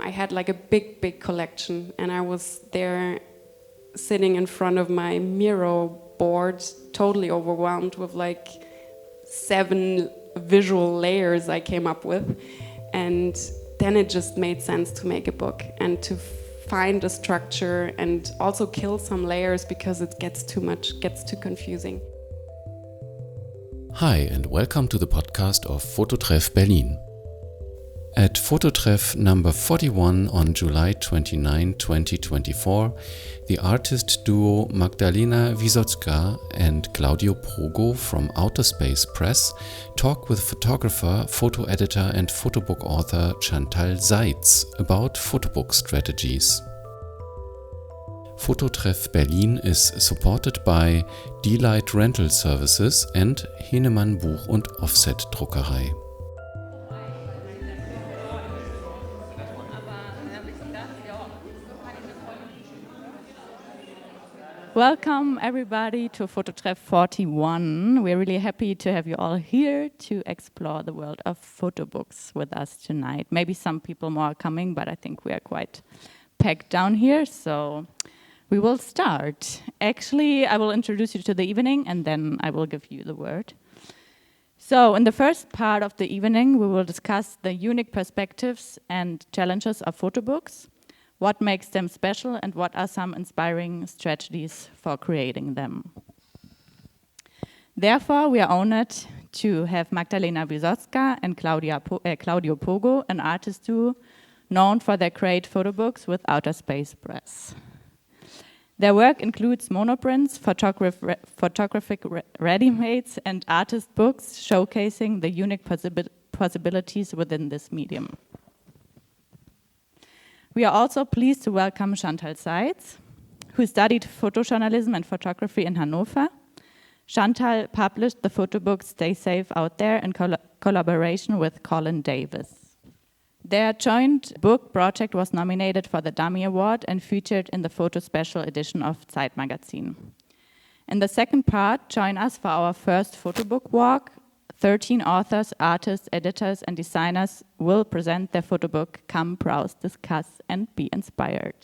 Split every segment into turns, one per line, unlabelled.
I had like a big collection, and I was there sitting in front of my Miro board, totally overwhelmed with like 7 visual layers I came up with. And then it just made sense to make a book and to find a structure and also kill some layers because it gets too much, gets too confusing.
Hi and welcome to the podcast of FOTOTREFF Berlin. At FOTOTREFF number 41 on July 29, 2024, the artist duo Magdalena Wysocka and Claudio Pogo from Outer Space Press talk with photographer, photo editor and photobook author Chantal Seitz about photobook strategies. FOTOTREFF Berlin is supported by D-Light Rental Services and Henemann Buch- und Offset-Druckerei.
Welcome everybody to FOTOTREFF 41. We're really happy to have you all here to explore the world of photobooks with us tonight. Maybe some people more are coming, but I think we are quite packed down here, so we will start. Actually, I will introduce you to the evening and then I will give you the word. So in the first part of the evening, we will discuss the unique perspectives and challenges of photobooks, what makes them special, and what are some inspiring strategies for creating them. Therefore, we are honored to have Magdalena Wysocka and Claudio Pogo, an artist duo known for their great photobooks with Outer Space Press. Their work includes monoprints, photographic ready-mades, and artist books showcasing the unique possibilities within this medium. We are also pleased to welcome Chantal Seitz, who studied photojournalism and photography in Hanover. Chantal published the photobook Stay Safe Out There in collaboration with Colin Davis. Their joint book project was nominated for the Dummy Award and featured in the photo special edition of Zeit magazine. In the second part, join us for our first photobook walk. 13 authors, artists, editors, and designers will present their photobook. Come, browse, discuss, and be inspired.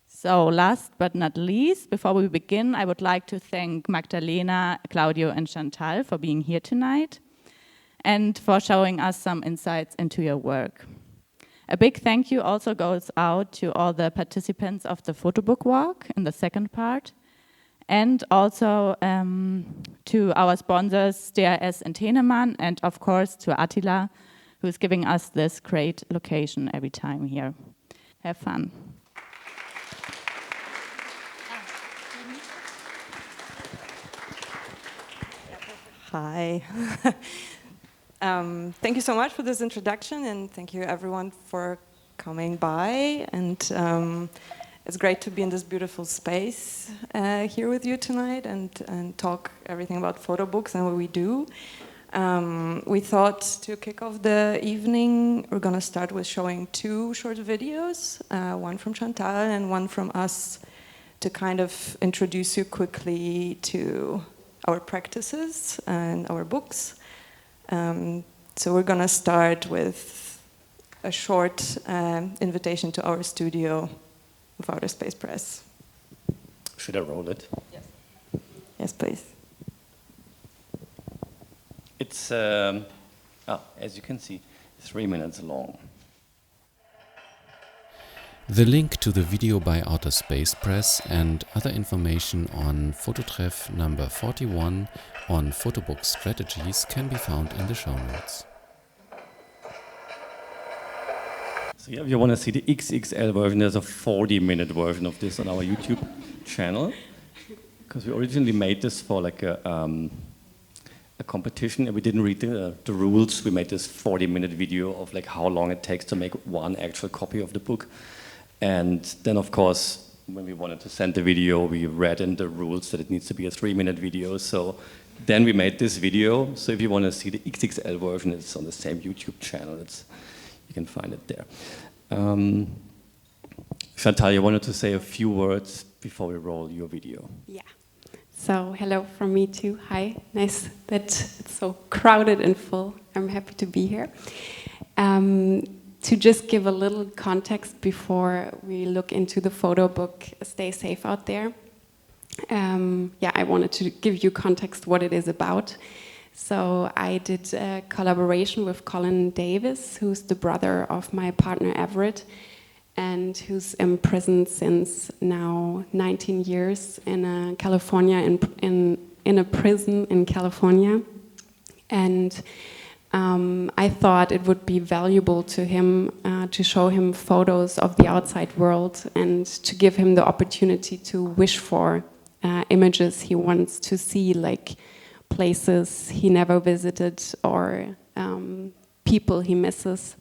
So last but not least, before we begin, I would like to thank Magdalena, Claudio, and Chantal for being here tonight and for showing us some insights into your work. A big thank you also goes out to all the participants of the photobook walk in the second part, and also to our sponsors, DRS and Henemann, and of course to Attila, who is giving us this great location every time here. Have fun.
Hi. Thank you so much for this introduction, and thank you everyone for coming by. And it's great to be in this beautiful space here with you tonight and talk everything about photo books and what we do. We thought to kick off the evening, we're going to start with showing 2 short videos, one from Chantal and one from us, to kind of introduce you quickly to our practices and our books. So we're going to start with a short invitation to our studio of Outer Space Press.
Should I roll it?
Yes. Yes, please.
It's, as you can see, 3 minutes long.
The link to the video by Outer Space Press and other information on FOTOTREFF number 41 on photobook strategies can be found in the show notes.
So yeah, if you want to see the XXL version, there's a 40-minute version of this on our YouTube channel. Because we originally made this for like a competition, and we didn't read the rules. We made this 40-minute video of like how long it takes to make one actual copy of the book. And then, of course, when we wanted to send the video, we read in the rules that it needs to be a 3-minute video. So then we made this video. So if you want to see the XXL version, it's on the same YouTube channel. You can find it there. Chantal, you wanted to say a few words before we roll your video.
Yeah. So hello from me too. Hi. Nice that it's so crowded and full. I'm happy to be here. To just give a little context before we look into the photo book, Stay Safe Out There. I wanted to give you context what it is about. So I did a collaboration with Colin Davis, who's the brother of my partner Everett, and who's imprisoned since now 19 years in California, in a prison in California. And I thought it would be valuable to him to show him photos of the outside world and to give him the opportunity to wish for images he wants to see, like places he never visited or people he misses.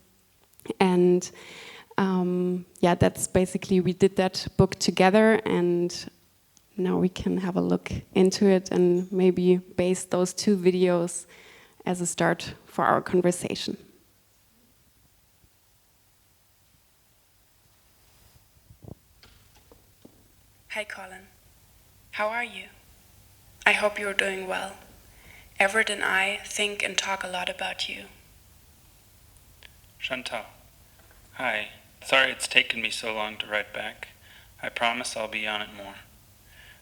And that's basically, we did that book together, and now we can have a look into it and maybe base those 2 videos as a start for our conversation.
Hi Colin, how are you? I hope you're doing well. Everett and I think and talk a lot about you.
Chantal, hi. Sorry it's taken me so long to write back. I promise I'll be on it more.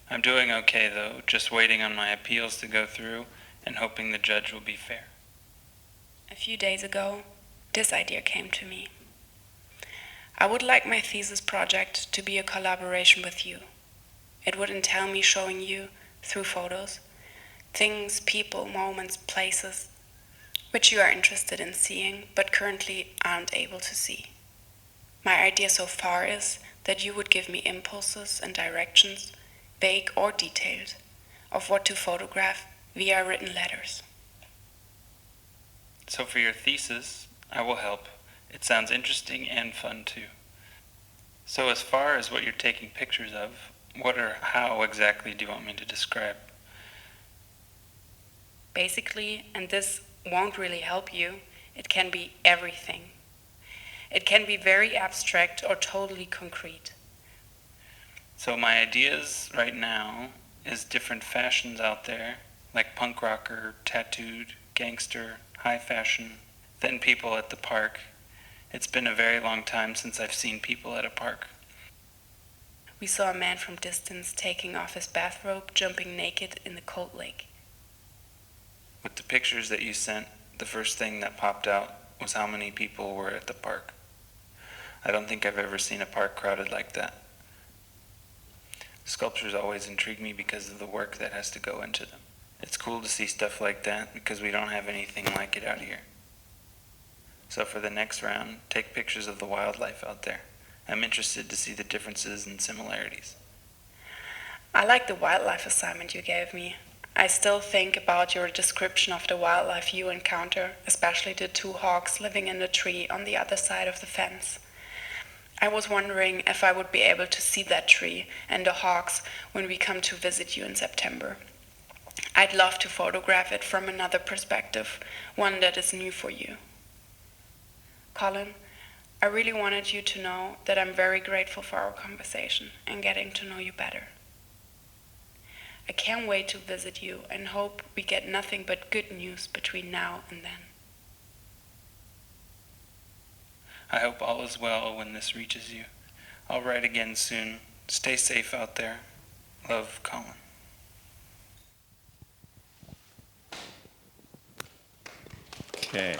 I'm doing okay though, just waiting on my appeals to go through and hoping the judge will be fair.
A few days ago, this idea came to me. I would like my thesis project to be a collaboration with you. It would entail me showing you, through photos, things, people, moments, places, which you are interested in seeing, but currently aren't able to see. My idea so far is that you would give me impulses and directions, vague or detailed, of what to photograph via written letters.
So for your thesis, I will help. It sounds interesting and fun too. So as far as what you're taking pictures of, what or how exactly do you want me to describe?
Basically, and this won't really help you, it can be everything. It can be very abstract or totally concrete.
So my ideas right now is different fashions out there, like punk rocker, tattooed, gangster, high fashion, then people at the park. It's been a very long time since I've seen people at a park.
We saw a man from distance taking off his bathrobe, jumping naked in the cold lake.
With the pictures that you sent, the first thing that popped out was how many people were at the park. I don't think I've ever seen a park crowded like that. Sculptures always intrigue me because of the work that has to go into them. It's cool to see stuff like that because we don't have anything like it out here. So for the next round, take pictures of the wildlife out there. I'm interested to see the differences and similarities.
I like the wildlife assignment you gave me. I still think about your description of the wildlife you encounter, especially the 2 hawks living in the tree on the other side of the fence. I was wondering if I would be able to see that tree and the hawks when we come to visit you in September. I'd love to photograph it from another perspective, one that is new for you. Colin, I really wanted you to know that I'm very grateful for our conversation and getting to know you better. I can't wait to visit you and hope we get nothing but good news between now and then.
I hope all is well when this reaches you. I'll write again soon. Stay safe out there. Love, Colin.
Okay.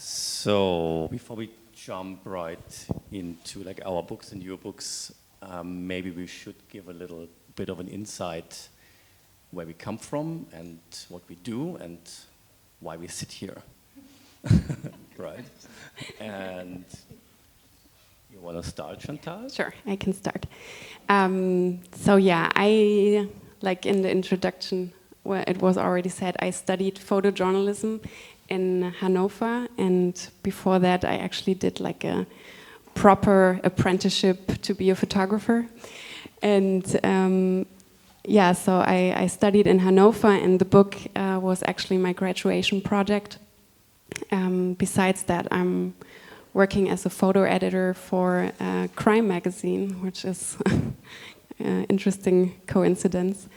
So before we jump right into like our books and your books, maybe we should give a little bit of an insight where we come from and what we do and why we sit here, right? And you want to start, Chantal?
Sure, I can start. I, like in the introduction, where it was already said, I studied photojournalism in Hanover, and before that I actually did like a proper apprenticeship to be a photographer. And so I studied in Hanover, and the book was actually my graduation project. Besides that, I'm working as a photo editor for a crime magazine, which is interesting coincidence.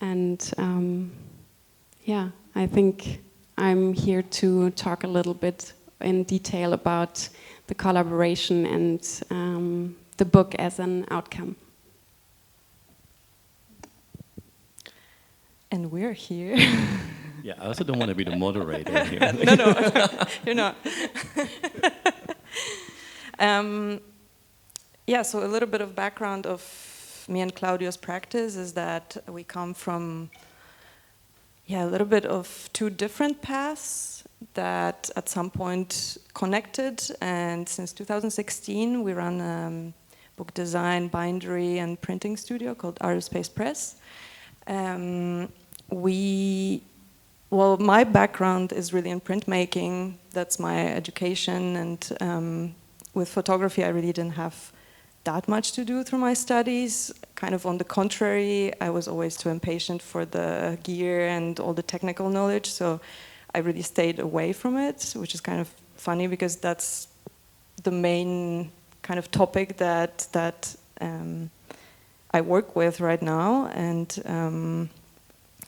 And yeah, I think I'm here to talk a little bit in detail about the collaboration and the book as an outcome.
And we're here.
Yeah, I also don't want to be the moderator here.
No, you're not. Yeah, so a little bit of background of me and Claudio's practice is that we come from a little bit of two different paths that at some point connected, and since 2016 we run a book design, bindery and printing studio called Aerospace Press. My background is really in printmaking. That's my education, and with photography I really didn't have that much to do through my studies. Kind of on the contrary, I was always too impatient for the gear and all the technical knowledge, so I really stayed away from it, which is kind of funny because that's the main kind of topic that I work with right now, and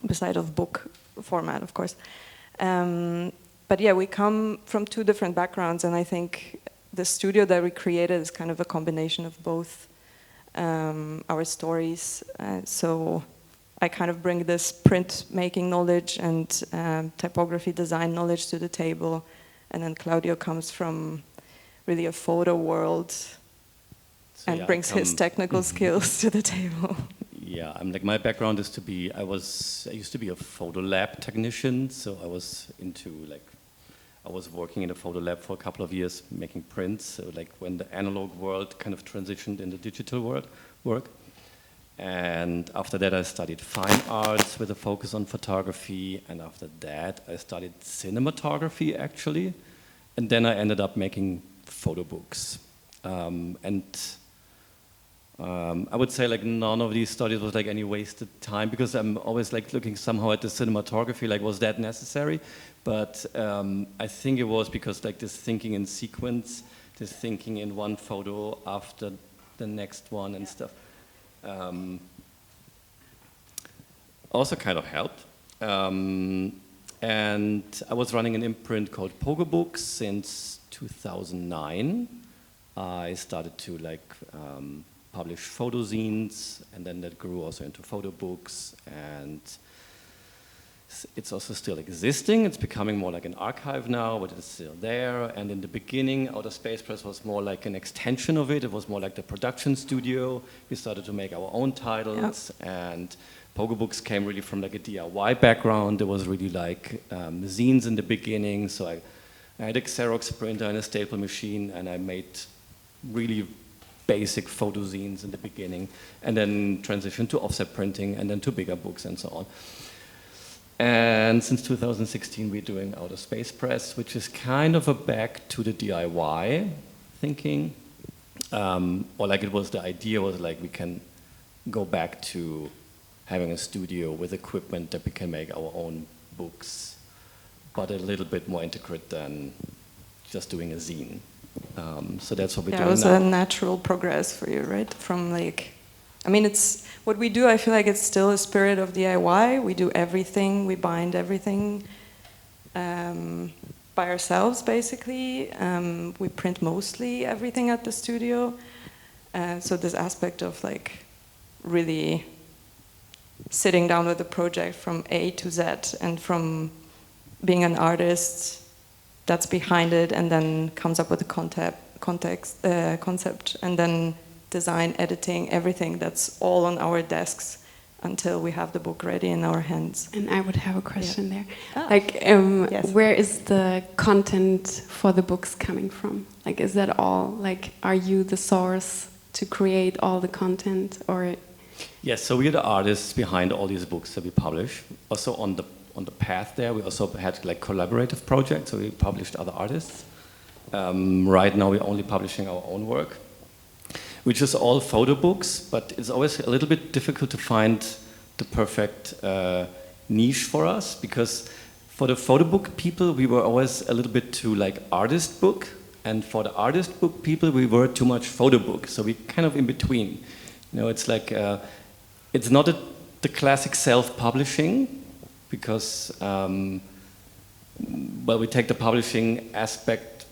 beside of book format, of course. But yeah, we come from two different backgrounds, and I think the studio that we created is kind of a combination of both our stories. So I kind of bring this printmaking knowledge and typography design knowledge to the table, and then Claudio comes from really a photo world and brings his technical skills to the table.
Yeah, I'm like, my background is I used to be a photo lab technician, so I was working in a photo lab for a couple of years making prints, so like when the analog world kind of transitioned into digital work. And after that I studied fine arts with a focus on photography, and after that I studied cinematography actually, and then I ended up making photo books. I would say like none of these studies was like any wasted time, because I'm always like looking somehow at the cinematography, like was that necessary? But I think it was because like this thinking in sequence, this thinking in one photo after the next one and stuff, also kind of helped. And I was running an imprint called PogoBooks since 2009. I started to like publish photo zines, and then that grew also into Photobooks, and it's also still existing. It's becoming more like an archive now, but it's still there. And in the beginning, Outer Space Press was more like an extension of it. It was more like the production studio. We started to make our own titles, and PogoBooks came really from like a DIY background. There was really like zines in the beginning. So I had a Xerox printer and a staple machine, and I made really basic photo zines in the beginning, and then transitioned to offset printing, and then to bigger books and so on. And since 2016 we're doing Outer Space Press, which is kind of a back to the DIY thinking, or like it was, the idea was like we can go back to having a studio with equipment that we can make our own books, but a little bit more intricate than just doing a zine. So that's what we're doing now. It was
a natural progress for you, right? From like, I mean, it's what we do. I feel like it's still a spirit of DIY. We do everything. We bind everything by ourselves, basically. We print mostly everything at the studio. So this aspect of like really sitting down with the project from A to Z, and from being an artist that's behind it, and then comes up with a concept, and then design, editing, everything, that's all on our desks until we have the book ready in our hands.
And I would have a question there. Like, where is the content for the books coming from? Like, is that all, like, are you the source to create all the content, or?
Yes, so we are the artists behind all these books that we publish. Also on the path there, we also had like collaborative projects, so we published other artists. Right now we're only publishing our own work, which is all photo books, but it's always a little bit difficult to find the perfect niche for us, because for the photo book people we were always a little bit too like artist book, and for the artist book people we were too much photo book, so we kind of in between. You know, it's like it's not the classic self-publishing, because well, we take the publishing aspect.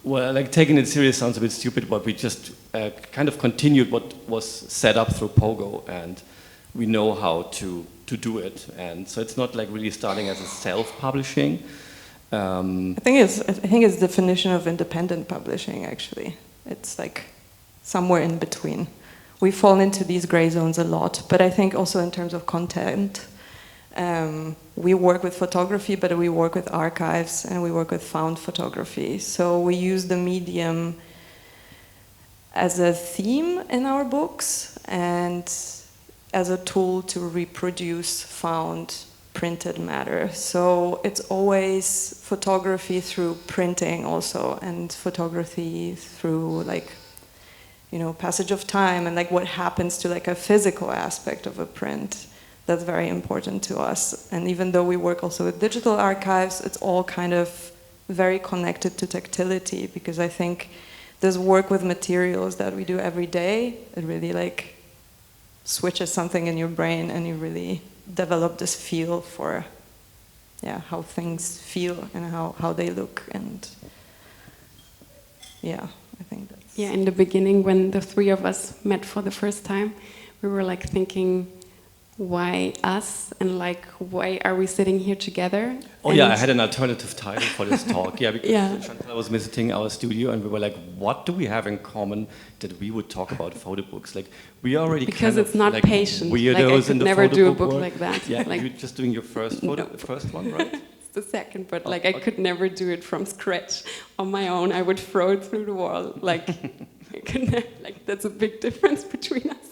Well, like taking it serious sounds a bit stupid, but we just kind of continued what was set up through Pogo, and we know how to do it. And so it's not like really starting as a self-publishing.
I think it's definition of independent publishing, actually. It's like somewhere in between. We fall into these gray zones a lot, but I think also in terms of content, we work with photography, but we work with archives, and we work with found photography. So we use the medium as a theme in our books and as a tool to reproduce found printed matter. So it's always photography through printing also, and photography through like, you know, passage of time and like what happens to like a physical aspect of a print. That's very important to us. And even though we work also with digital archives, it's all kind of very connected to tactility, because I think this work with materials that we do every day, it really like switches something in your brain, and you really develop this feel for how things feel and how they look. And yeah, I think that's...
Yeah, in the beginning, when the three of us met for the first time, we were like thinking, why us, and like why are we sitting here together?
Oh yeah, I had an alternative title for this talk. Yeah, because
Yeah.
Chantal was visiting our studio, and we were like, what do we have in common that we would talk about photo books? Like, we already
Because
kind
it's
of
not
like
patient.
weirdos
Like, I
in
could
the
never
photo
do a
book
book
world.
like that.
Yeah,
Like,
you're just doing your first photo,
No.
the first one, right?
It's the second, but like I could never do it from scratch on my own. I would throw it through the wall. Like, I could like that's a big difference between us.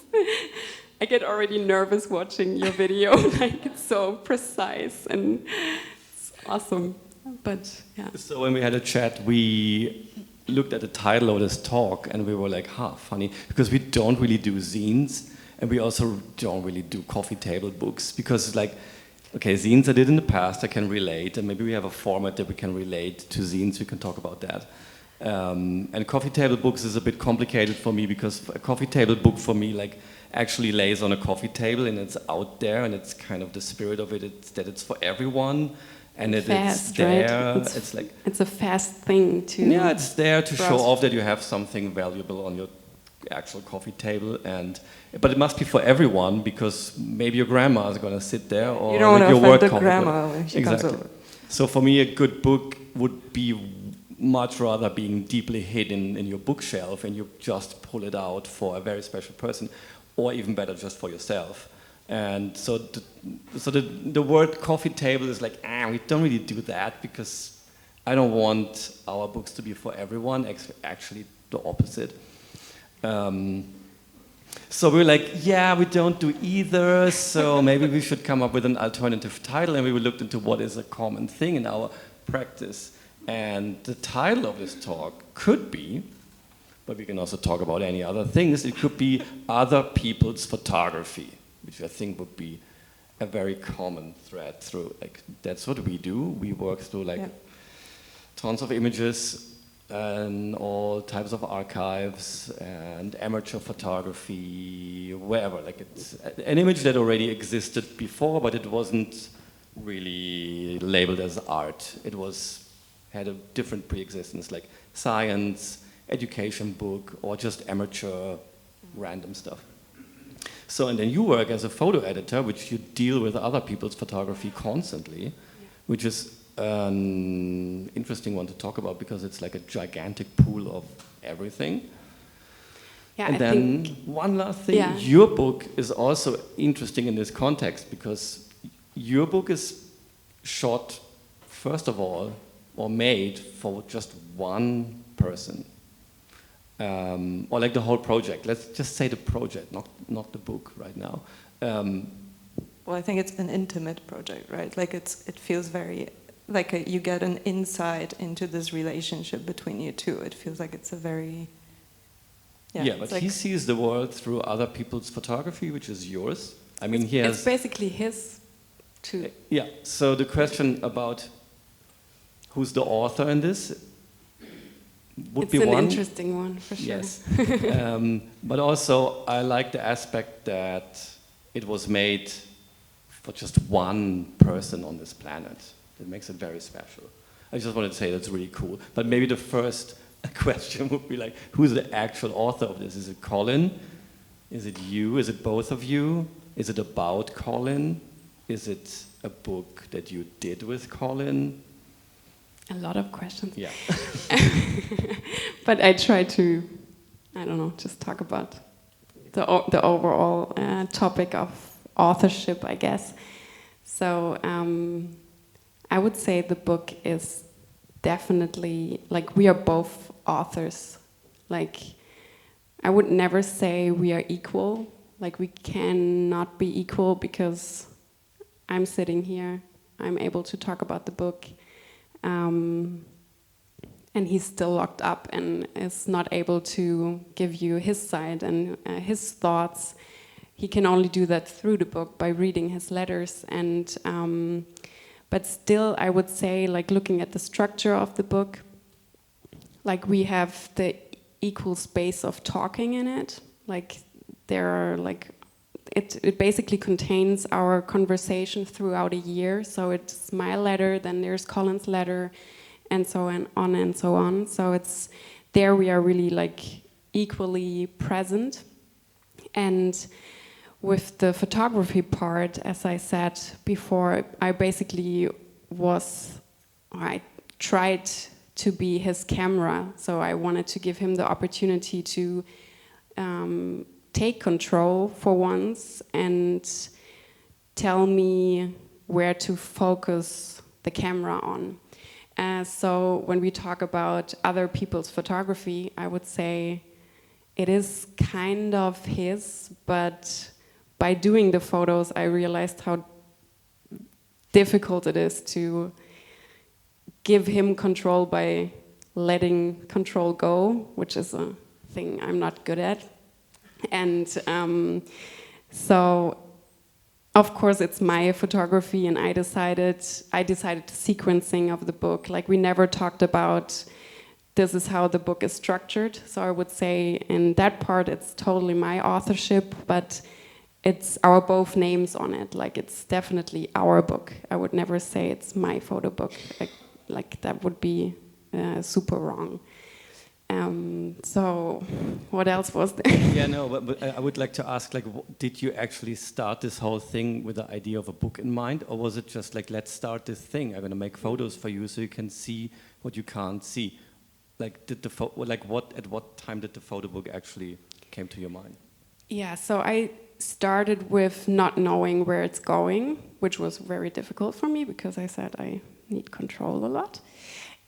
I get already nervous watching your video. Like, it's so precise and it's awesome. But yeah.
So when we had a chat, we looked at the title of this talk, and we were like, funny, because we don't really do zines, and we also don't really do coffee table books, because like, okay, zines I did in the past, I can relate, and maybe we have a format that we can relate to zines, we can talk about that. And coffee table books is a bit complicated for me, because a coffee table book for me like actually lays on a coffee table, and it's out there, and it's kind of the spirit of it, that it's for everyone, and it's there.
Right?
It's like,
it's a fast thing to...
yeah, it's there to show
browse.
off that you have something valuable on your actual coffee table, but it must be for everyone, because maybe your grandma is going to sit there, or
you don't
like
want to
your work
offend the
coffee.
grandma when she comes over.
So for me, a good book would be much rather being deeply hidden in your bookshelf, and you just pull it out for a very special person, or even better, just for yourself. And so the word coffee table is like, we don't really do that, because I don't want our books to be for everyone, actually the opposite. So we were like, yeah, we don't do either, so maybe we should come up with an alternative title, and we looked into what is a common thing in our practice. And the title of this talk could be, but we can also talk about any other things, it could be Other People's Photography, which I think would be a very common thread through, like, that's what we do. We work through like tons of images and all types of archives and amateur photography, wherever. Like, it's an image that already existed before, but it wasn't really labeled as art. It had a different pre-existence, like science, education book, or just amateur random stuff. So, and then you work as a photo editor, which you deal with other people's photography constantly, which is an interesting one to talk about, because it's like a gigantic pool of everything.
Yeah,
and
I
then
think,
one last thing, your book is also interesting in this context, because your book is shot, first of all, or made for just one person. Or like the whole project. Let's just say the project, not the book right now.
Well, I think it's an intimate project, right? Like it feels very, like you get an insight into this relationship between you two. It feels like it's a very...
Yeah, but like, he sees the world through other people's photography, which is yours. I mean, he has...
It's basically his too.
Yeah, so the question about who's the author in this, would
it's
be
an
one.
interesting one, for sure.
Yes. But also, I like the aspect that it was made for just one person on this planet. That makes it very special. I just wanted to say that's really cool. But maybe the first question would be like, who's the actual author of this? Is it Colin? Is it you? Is it both of you? Is it about Colin? Is it a book that you did with Colin?
A lot of questions.
Yeah.
But I try to, I don't know, just talk about the overall topic of authorship, I guess. So I would say the book is definitely, like, we are both authors. Like, I would never say we are equal. Like, we cannot be equal because I'm sitting here, I'm able to talk about the book, and he's still locked up and is not able to give you his side and his thoughts. He can only do that through the book by reading his letters. And but still, I would say, like, looking at the structure of the book, like, we have the equal space of talking in it. Like, there are, like, it basically contains our conversation throughout a year. So it's my letter, then there's Colin's letter, and so on and so on. So it's there we are really, like, equally present. And with the photography part, as I said before, I tried to be his camera. So I wanted to give him the opportunity to take control for once and tell me where to focus the camera on. So when we talk about other people's photography, I would say it is kind of his, but by doing the photos, I realized how difficult it is to give him control by letting control go, which is a thing I'm not good at. And so, of course, it's my photography, and I decided the sequencing of the book. Like, we never talked about this is how the book is structured. So I would say in that part, it's totally my authorship, but it's our both names on it. Like, it's definitely our book. I would never say it's my photo book. Like that would be super wrong. So what else was there?
Yeah, no, but I would like to ask, like, did you actually start this whole thing with the idea of a book in mind, or was it just like, let's start this thing, I'm going to make photos for you so you can see what you can't see? Like, at what time did the photo book actually came to your mind?
Yeah, so I started with not knowing where it's going, which was very difficult for me because I said I need control a lot.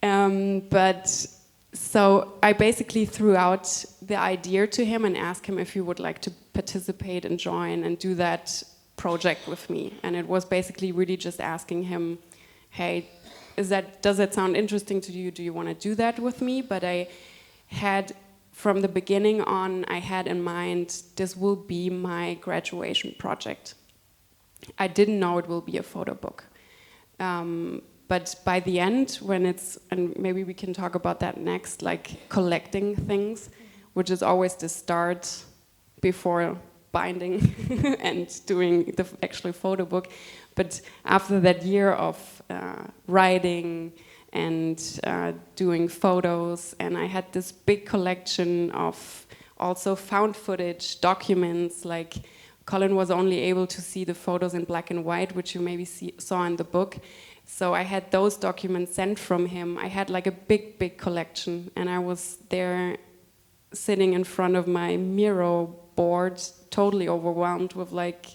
But so I basically threw out the idea to him and asked him if he would like to participate and join and do that project with me. And it was basically really just asking him, hey, does that sound interesting to you? Do you want to do that with me? But I had, from the beginning on, I had in mind, this will be my graduation project. I didn't know it will be a photo book. But by the end, when it's, and maybe we can talk about that next, like collecting things, which is always the start before binding and doing the actual photo book. But after that year of writing and doing photos, and I had this big collection of also found footage, documents, like Colin was only able to see the photos in black and white, which you maybe saw in the book. So I had those documents sent from him. I had like a big, big collection, and I was there sitting in front of my Miro board, totally overwhelmed with like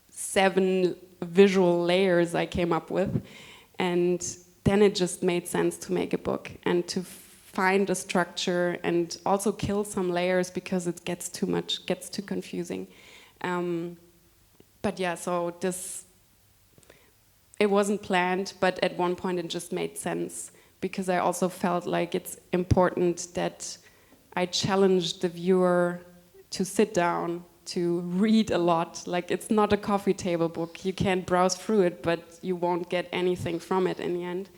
7 visual layers I came up with. And then it just made sense to make a book and to find a structure and also kill some layers because it gets too much, gets too confusing. But yeah, so it wasn't planned, but at one point it just made sense because I also felt like it's important that I challenged the viewer to sit down, to read a lot. Like, it's not a coffee table book. You can't browse through it, but you won't get anything from it in the end.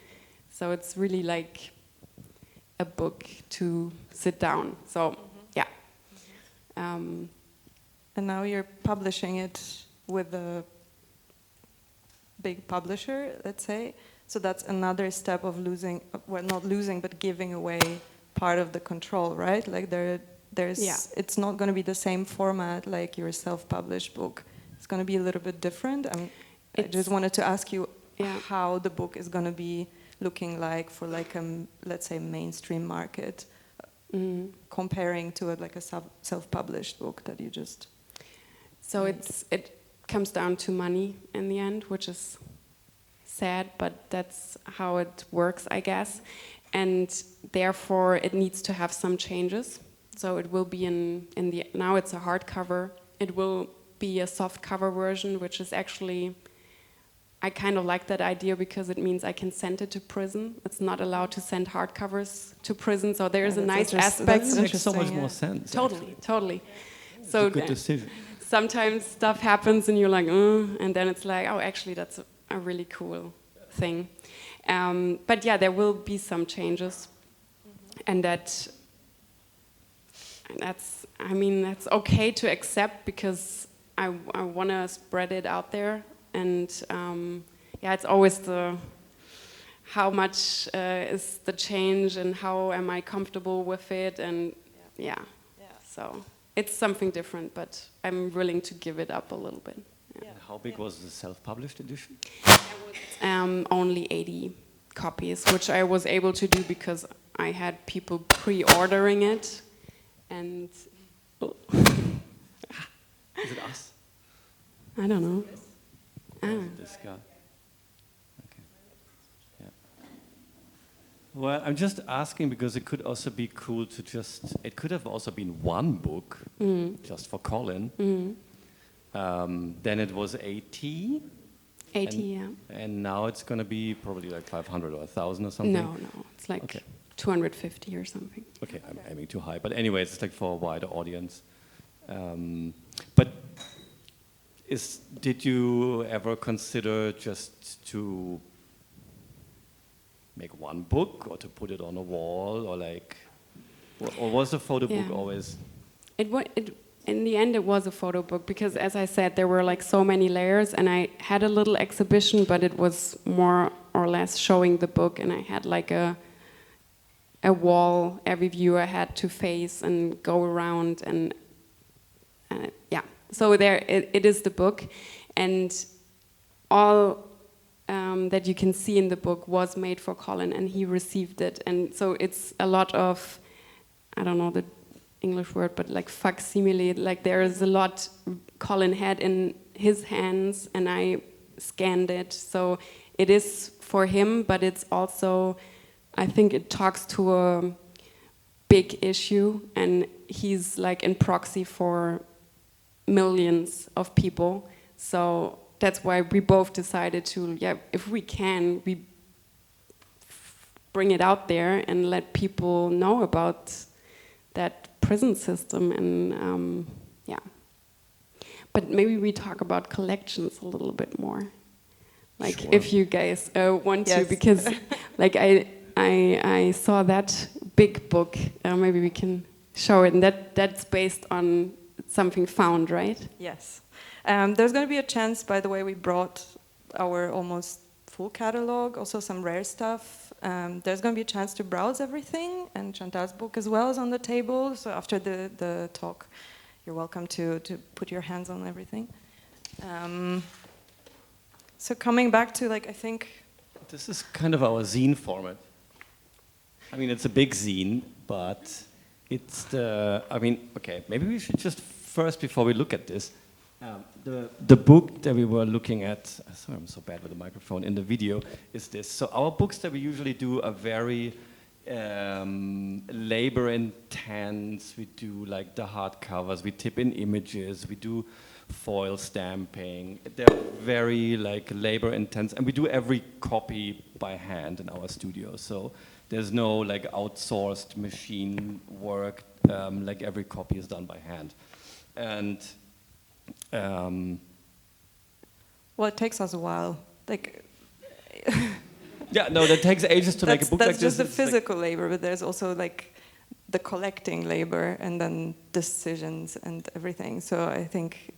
So it's really like a book to sit down. So yeah.
And now you're publishing it with a big publisher, let's say. So that's another step of losing, well, not losing, but giving away part of the control, right? Like it's not going to be the same format like your self-published book. It's going to be a little bit different. I just wanted to ask you how the book is going to be looking like for like a, let's say, mainstream market, comparing to like a self-published book that you just...
So it comes down to money in the end, which is sad, but that's how it works, I guess. And therefore, it needs to have some changes. So it will be now it's a hardcover. It will be a soft cover version, which is actually, I kind of like that idea because it means I can send it to prison. It's not allowed to send hardcovers to prison, so there is a nice aspect.
That makes so much more sense.
Totally.
So it's a good decision.
Sometimes stuff happens and you're like, and then it's like, oh, actually that's a really cool thing. But yeah, there will be some changes, and that's okay to accept because I want to spread it out there, and it's always how much is the change and how am I comfortable with it, and so it's something different, but I'm willing to give it up a little bit. Yeah.
How big was the self-published edition?
Only 80 copies, which I was able to do because I had people pre-ordering it, and
Is it us?
I don't know.
This guy. Okay. Yeah. Well, I'm just asking because it could also be cool to it could have also been one book just for Colin. Then it was 80.
80,
And now it's going to be probably like 500 or 1,000 or something?
No, it's like 250 or something.
Okay, I'm aiming too high. But anyways, it's like for a wider audience. But did you ever consider just to make one book or to put it on a wall or was the photo book always?
In the end, it was a photo book because, as I said, there were like so many layers, and I had a little exhibition, but it was more or less showing the book, and I had like a wall every viewer had to face and go around, and so there it is the book, and all that you can see in the book was made for Colin, and he received it, and so it's a lot of, I don't know the English word, but like facsimile, like there is a lot Colin had in his hands and I scanned it, so it is for him, but it's also, I think it talks to a big issue, and he's like in proxy for millions of people, so that's why we both decided to, if we can, we bring it out there and let people know about that prison system, and but maybe we talk about collections a little bit more, like if you guys want to, because like I saw that big book, maybe we can show it, and that's based on something found, right?
Yes. There's going to be a chance, by the way, we brought our almost full catalog, also some rare stuff. There's going to be a chance to browse everything, and Chantal's book as well is on the table. So after the talk, you're welcome to put your hands on everything. So coming back to, like, I think...
This is kind of our zine format. I mean, it's a big zine, but it's okay, maybe we should just first, before we look at this, the book that we were looking at, sorry, I'm so bad with the microphone, in the video, is this. So our books that we usually do are very labor intense. We do like the hardcovers, we tip in images, we do foil stamping. They're very like labor intense, and we do every copy by hand in our studio. So there's no like outsourced machine work, like every copy is done by hand. And
well, it takes us a while. Like,
Yeah, no, that takes ages to make a book like this.
That's just the physical labor, but there's also like the collecting labor and then decisions and everything. So I think,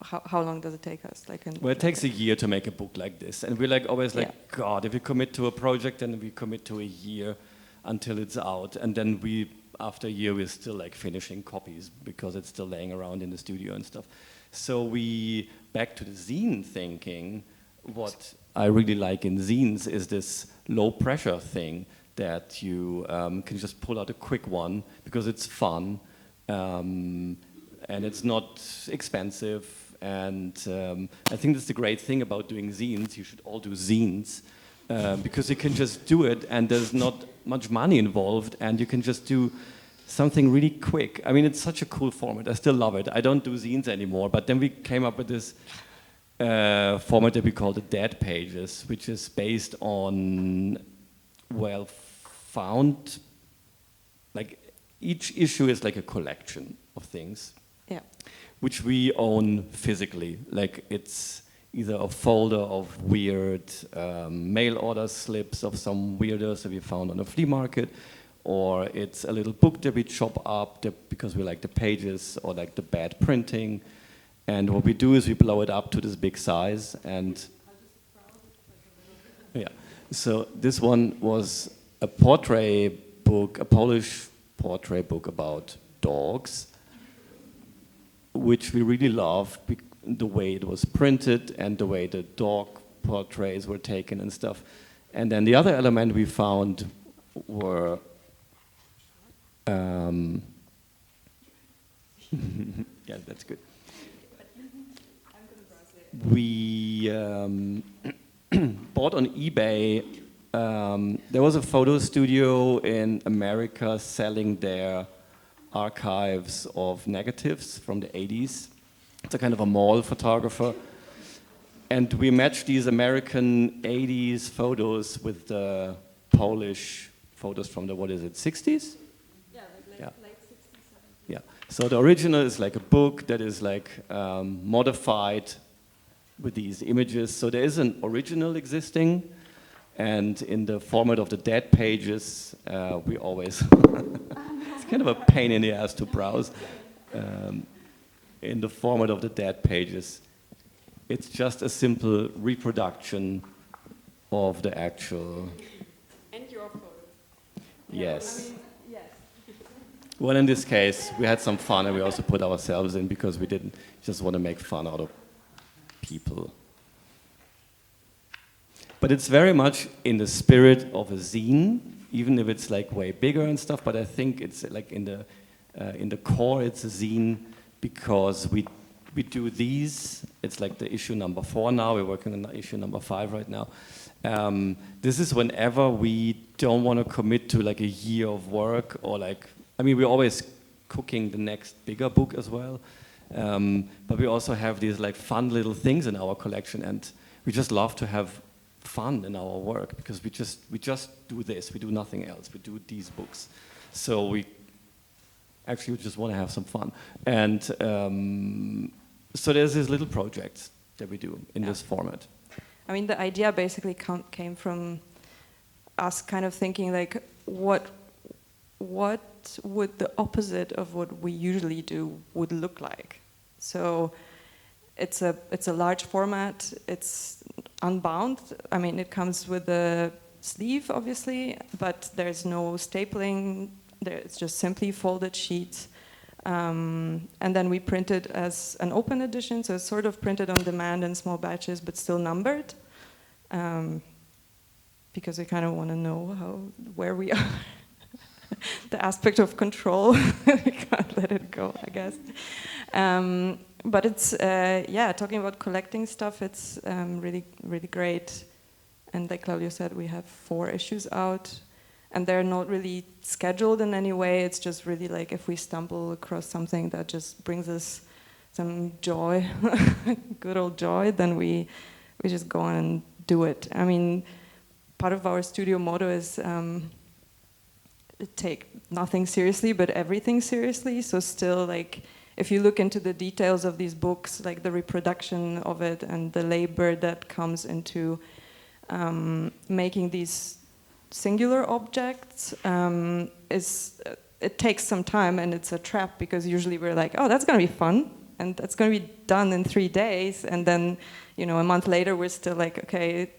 how long does it take us?
Well, it takes a year to make a book like this, and we're like always like, yeah. God, if we commit to a project, then we commit to a year until it's out, and then after a year we're still like finishing copies because it's still laying around in the studio and stuff. So back to the zine thinking. What I really like in zines is this low pressure thing that you can just pull out a quick one because it's fun and it's not expensive. And I think that's the great thing about doing zines. You should all do zines because you can just do it and there's not much money involved and you can just do something really quick. I mean, it's such a cool format. I still love it. I don't do zines anymore, but then we came up with this format that we call the dead pages, which is based on, well, found, like each issue is like a collection of things.
Yeah.
Which we own physically. Like it's either a folder of weird mail order slips of some weirdos that we found on a flea market, or it's a little book that we chop up because we like the pages or like the bad printing. And what we do is we blow it up to this big size and yeah. So this one was a portrait book, a Polish portrait book about dogs, which we really loved, the way it was printed and the way the dog portraits were taken and stuff. And then the other element we found were yeah, that's good. We bought on eBay. There was a photo studio in America selling their archives of negatives from the 80s. It's a kind of a mall photographer. And we matched these American 80s photos with the Polish photos from the, 60s?
Yeah, like late 60s, 70s.
Yeah. So the original is like a book that is like modified with these images. So there is an original existing, and in the format of the dead pages, we always, it's kind of a pain in the ass to browse. In the format of the dead pages, it's just a simple reproduction of the actual.
And your photo.
Yes.
I mean, yes.
Well, in this case, we had some fun, and we also put ourselves in because we didn't just want to make fun out of people. But it's very much in the spirit of a zine, even if it's like way bigger and stuff. But I think it's like in the core, it's a zine because we do these. It's like the issue number 4 now. We're working on issue number 5 right now. This is whenever we don't want to commit to like a year of work or like, I mean, we're always cooking the next bigger book as well. But we also have these like fun little things in our collection, and we just love to have fun in our work because we just do this. We do nothing else. We do these books. So we just want to have some fun. And so there's these little projects that we do in this format.
I mean, the idea basically came from us kind of thinking like, what would the opposite of what we usually do would look like? So it's a large format. It's unbound. I mean, it comes with a sleeve, obviously, but there's no stapling. It's just simply folded sheets. And then we print it as an open edition, so it's sort of printed on demand in small batches, but still numbered, because we kind of want to know where we are. The aspect of control, we can't let it go, I guess. But it's, talking about collecting stuff, it's really, really great. And like Claudio said, we have 4 issues out. And they're not really scheduled in any way. It's just really like if we stumble across something that just brings us some joy, good old joy, then we just go on and do it. I mean, part of our studio motto is take nothing seriously, but everything seriously. So still, like, if you look into the details of these books, like the reproduction of it and the labor that comes into making these singular objects it takes some time, and it's a trap, because usually we're like, oh, that's going to be fun, and that's going to be done in 3 days, and then, you know, a month later we're still like, okay,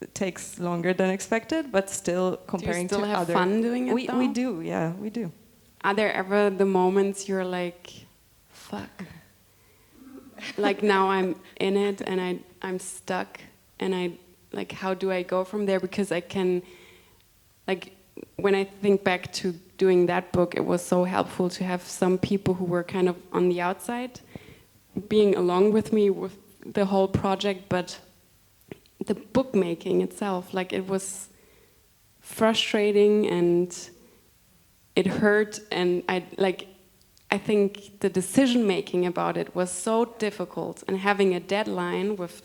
it takes longer than expected, but still comparing to other.
Do you still have fun doing it, though?
We do, yeah, we do.
Are there ever the moments you're like, fuck, like now I'm in it and I'm stuck, and like, how do I go from there? Because I can, like, when I think back to doing that book, it was so helpful to have some people who were kind of on the outside being along with me with the whole project, but the bookmaking itself, like, it was frustrating and it hurt, and I think the decision making about it was so difficult, and having a deadline with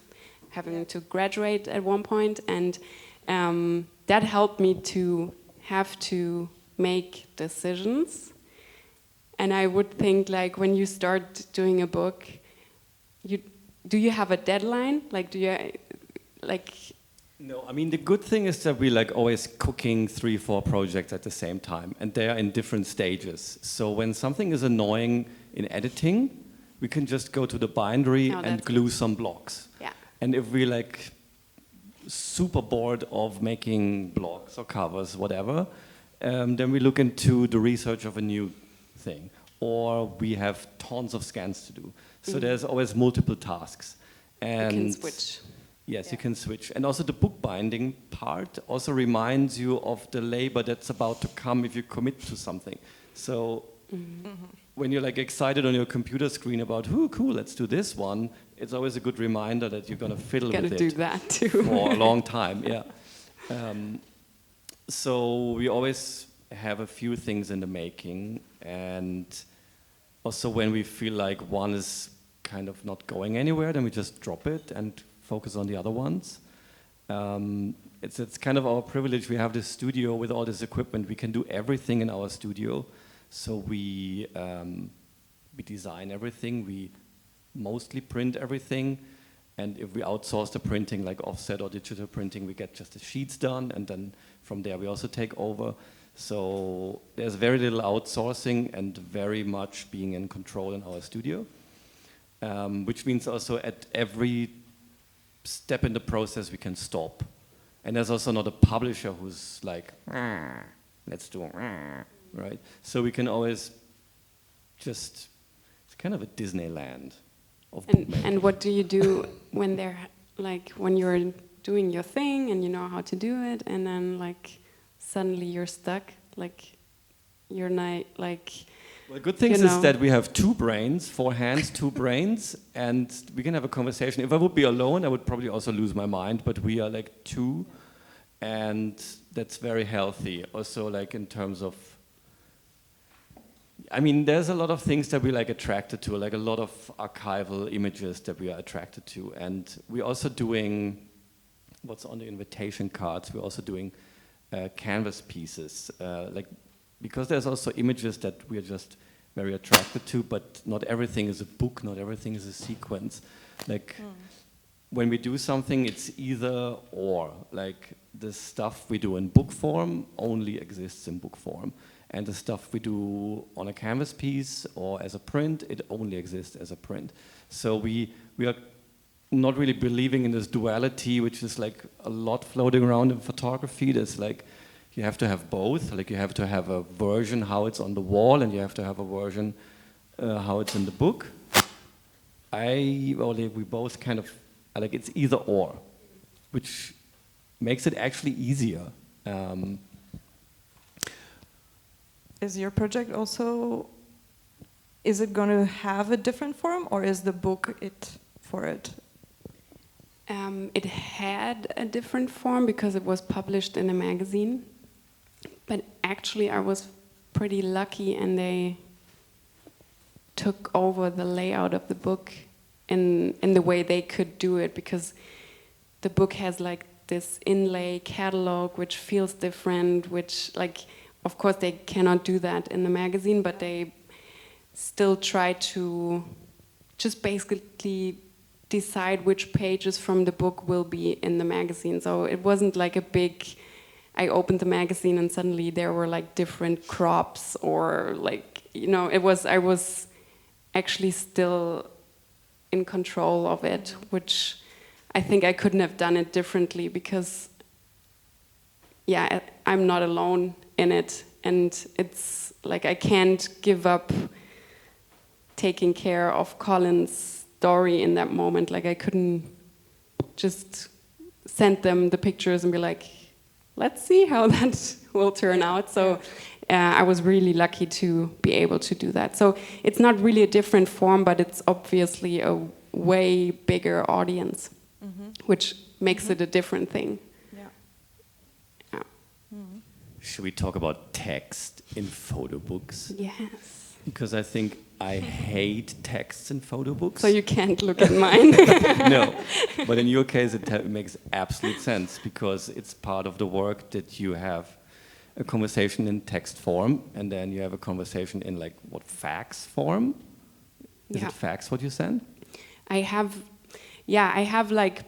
having to graduate at one point, and that helped me to have to make decisions. And I would think, like, when you start doing a book, do you have a deadline? Like, do you like?
No, I mean, the good thing is that we like always cooking 3-4 projects at the same time, and they are in different stages. So when something is annoying in editing, we can just go to the bindery and glue some blocks.
Yeah.
And if we like super bored of making blocks or covers, whatever, then we look into the research of a new thing, or we have tons of scans to do. So there's always multiple tasks. And
you can switch.
Yes, you can switch. And also the bookbinding part also reminds you of the labor that's about to come if you commit to something. So when you're like excited on your computer screen about, cool, let's do this one, it's always a good reminder that you're going to fiddle with it.
Do that too.
For a long time, yeah. So we always have a few things in the making, and also when we feel like one is kind of not going anywhere, then we just drop it and focus on the other ones. It's kind of our privilege. We have this studio with all this equipment. We can do everything in our studio. So we design everything. We mostly print everything. And if we outsource the printing, like offset or digital printing, we get just the sheets done, and then from there we also take over. So there's very little outsourcing and very much being in control in our studio, which means also at every step in the process we can stop. And there's also not a publisher who's like, let's do it, right? So we can always just, it's kind of a Disneyland.
And what do you do when they're like, when you're doing your thing and you know how to do it, and then like suddenly you're stuck, like you're not like.
Well, the good thing is that we have 2 brains, 4 hands, 2 brains, and we can have a conversation. If I would be alone, I would probably also lose my mind, but we are like 2, and that's very healthy. Also, like in terms of, I mean, there's a lot of things that we like attracted to, like a lot of archival images that we are attracted to. And we're also doing, what's on the invitation cards, we're also doing canvas pieces. Because there's also images that we're just very attracted to, but not everything is a book, not everything is a sequence. Like, when we do something, it's either or. Like, the stuff we do in book form only exists in book form. And the stuff we do on a canvas piece or as a print, it only exists as a print. So we are not really believing in this duality, which is like a lot floating around in photography. There's like, you have to have both. Like, you have to have a version how it's on the wall, and you have to have a version how it's in the book. We both kind of, like, it's either or, which makes it actually easier.
Is your project also, is it going to have a different form, or is the book it for it?
It had a different form because it was published in a magazine. But actually I was pretty lucky, and they took over the layout of the book in the way they could do it, because the book has like this inlay catalog which feels different, which like, of course they cannot do that in the magazine, but they still try to just basically decide which pages from the book will be in the magazine. So it wasn't like a big, I opened the magazine and suddenly there were like different crops or like, you know, I was actually still in control of it, which I think I couldn't have done it differently because, yeah, I'm not alone in it. And it's like I can't give up taking care of Colin's story in that moment. Like I couldn't just send them the pictures and be like, let's see how that will turn out. So I was really lucky to be able to do that. So it's not really a different form, but it's obviously a way bigger audience, which makes it a different thing. Yeah.
Should we talk about text in photo books?
Yes.
Because I think I hate texts in photo books.
So you can't look at mine.
No, but in your case it makes absolute sense because it's part of the work that you have a conversation in text form and then you have a conversation in like what, fax form? Is it fax what you send?
I have like